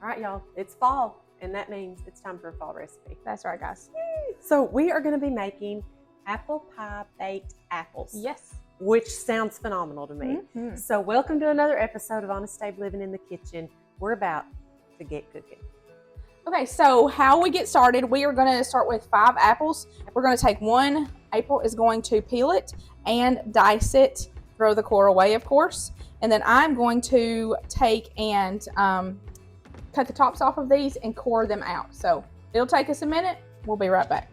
All right, y'all, it's fall, and that means it's time for a fall recipe. That's right, guys. So we are going to be making apple pie baked apples. Yes. Which sounds phenomenal to me. Mm-hmm. So welcome to another episode of Honest Abe Living in the Kitchen. We're about to get cooking. Okay, so how we get started, we are going to start with 5 apples. We're going to take one. April is going to peel it and dice it, throw the core away, of course. And then I'm going to take and cut the tops off of these and core them out. So it'll take us a minute. We'll be right back.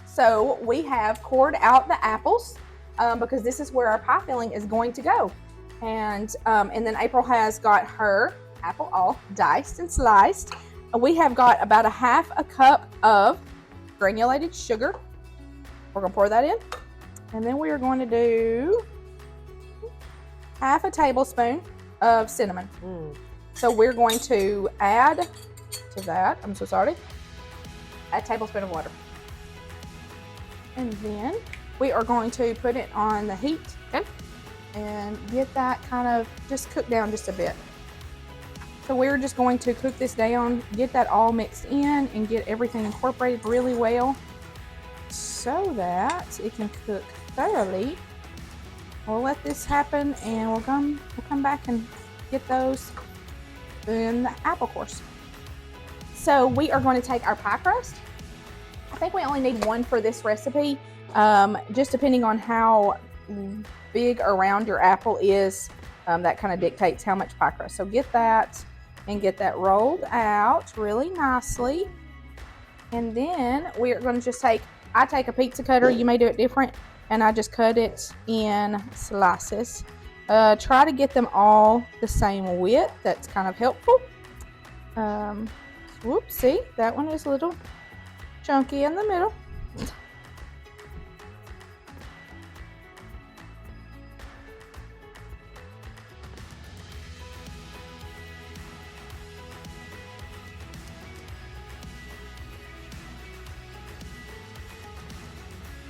So we have cored out the apples because this is where our pie filling is going to go. And then April has got her apple all diced and sliced. We have got about 1/2 cup of granulated sugar. We're gonna pour that in. And then we are going to do 1/2 tablespoon of cinnamon. So we're going to add to that, I'm so sorry, a tablespoon of water. And then we are going to put it on the heat, okay, and get that kind of just cooked down just a bit. So we're just going to cook this down, get that all mixed in, and get everything incorporated really well so that it can cook thoroughly. We'll let this happen, and we'll come back and get those in the apple course. So we are going to take our pie crust. I think we only need 1 for this recipe, just depending on how big or round your apple is. That kind of dictates how much pie crust. So get that and get that rolled out really nicely. And then we are going to just I take a pizza cutter, you may do it different, and I just cut it in slices. Try to get them all the same width. That's kind of helpful. Whoops, see, that one is a little chunky in the middle.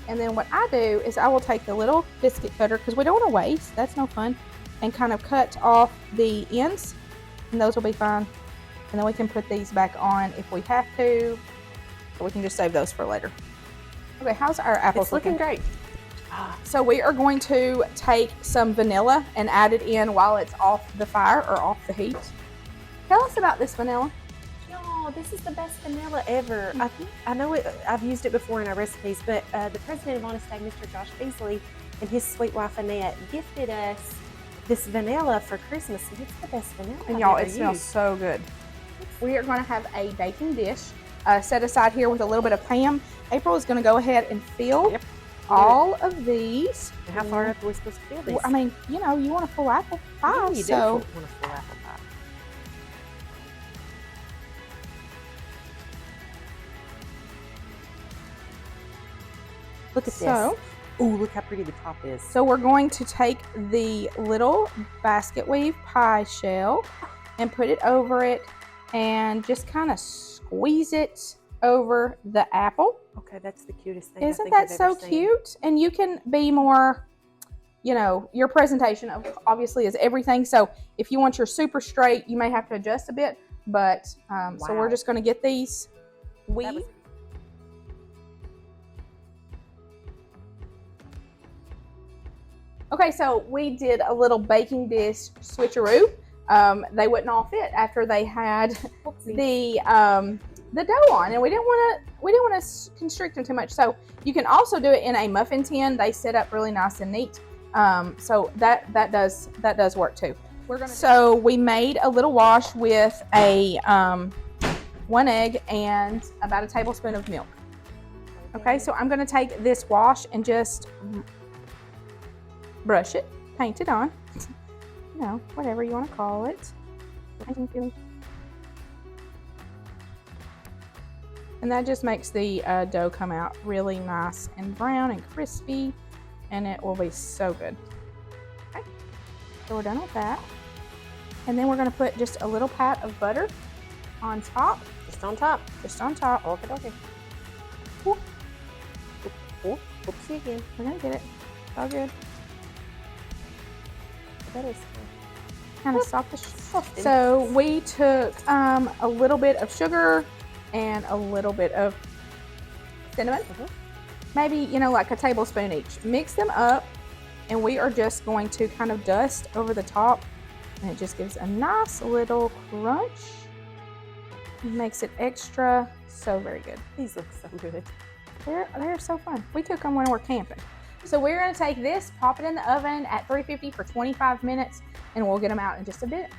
And then what I do is I will take the little biscuit cutter, because we don't want to waste, that's no fun, and kind of cut off the ends, and those will be fine. And then we can put these back on if we have to, or we can just save those for later. Okay, how's our apples looking? It's looking great. So we are going to take some vanilla and add it in while it's off the fire or off the heat. Tell us about this vanilla. Oh, this is the best vanilla ever. I know I've used it before in our recipes, but the president of Honest Abe, Mr. Josh Beasley, and his sweet wife Annette gifted us this vanilla for Christmas, and it's the best vanilla. And y'all, it smells so good. We are going to have a baking dish set aside here with a little bit of Pam. April is going to go ahead and fill all of these. And how far up are we supposed to fill these? I mean, you know, you want a full apple pie. Yeah, you do want a full apple pie. Look at this. Ooh, look how pretty the top is. So we're going to take the little basket weave pie shell and put it over it and just kind of squeeze it over the apple. Okay, that's the cutest thing. Isn't that so cute? And you can be more, you know, your presentation of obviously is everything. So if you want your super straight, you may have to adjust a bit. But so we're just going to get these weave. Okay, so we did a little baking dish switcheroo. They wouldn't all fit after they had the dough on, and we didn't want to constrict them too much. So you can also do it in a muffin tin. They set up really nice and neat. So that does work too. So we made a little wash with a 1 egg and about a tablespoon of milk. Okay, so I'm going to take this wash and just brush it, paint it on, you know, whatever you want to call it. And that just makes the dough come out really nice and brown and crispy, and it will be so good. Okay, so we're done with that. And then we're going to put just a little pat of butter on top. Just on top. Just on top. Okay. Oopsie again. We're going to get it. All good. That is Kind of soft. soft. So we took a little bit of sugar and a little bit of cinnamon. Maybe, you know, like a tablespoon each. Mix them up, and we are just going to kind of dust over the top, and it just gives a nice little crunch. It makes it extra so very good. These look so good. They're so fun. We cook them when we're camping. So we're going to take this, pop it in the oven at 350 for 25 minutes, and we'll get them out in just a bit.